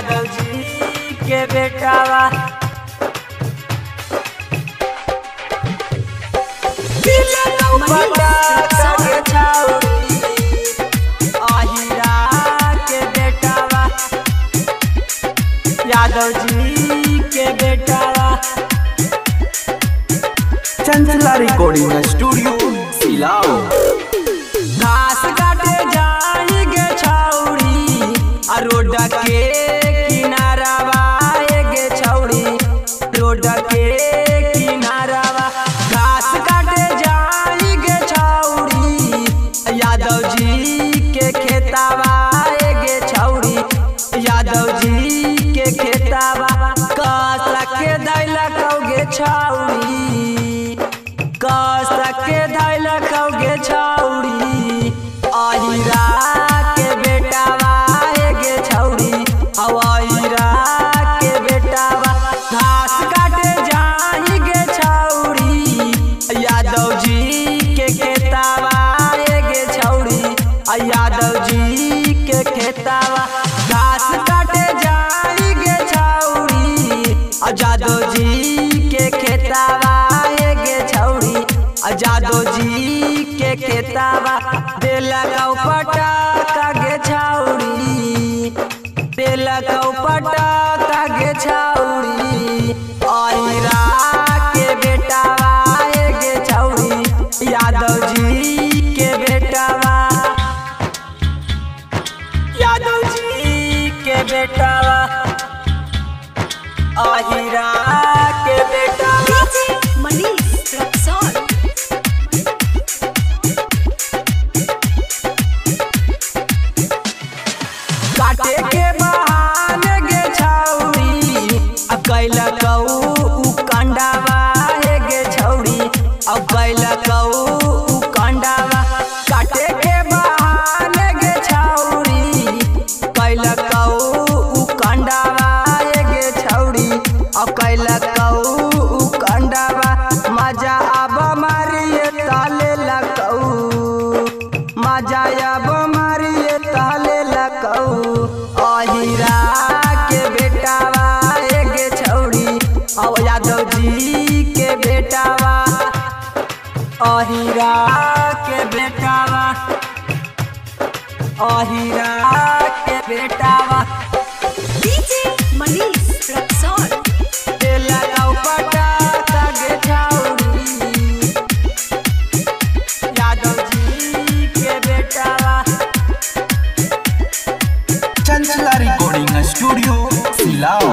यादव जी के बेटावा यादव जी के बेटावा चंचला रिकॉर्डिंग स्टूडियो सिलाओ। घास काटे जाएंगे छौड़ी रोड के किनारावा गे छौड़ी रोड के किनारावा घास काटे जाएंगे छौड़ी यादव जी के खेतावा गे छौड़ी यादव जी के खेतावा कस के दैला कौगे छौड़ी कस के दैला कौगे छौड़ी अहिरा के बेटावा गे छौड़ी अहिरा के बेटावा घास काटे जाई गे छौड़ी यादव जी के खेतावा गे छौड़ी यादव जी के खेतावा घास काटे जाई गे छौड़ी यादव जी के खेतावा गे छौड़ी यादव जी के खेतावा देला कौ पटा गे छौड़ी देला कौ पटा गे छौड़ी अहिरा के बेटावा गे छौड़ी यादव जी के बेटावा यादव जी के बेटावा अहिरा के बेटावा मनीष रक्सौल काटे के बहाने गे छौड़ी अब कैला कऊ कंडावा गे छौड़ी अब कैला कऊ कंडावा काटे के बहाने गे छौड़ी कैला कऊ कंडावा गे छौड़ी अब कैला कऊ कंडावा मजा अब मारिए ताले लकऊ मजा अब मारिए ताले लकऊ अहिरा के बेटावा गे छौड़ी अब यादव जी के बेटावा अहिरा के बेटावा अहिरा के बेटावा डीजे मनीष रक्सौल देला कौ पटा गे छौड़ी यादव जी के बेटावा चंचला रिकॉर्डिंग स्टूडियो सिलाओ।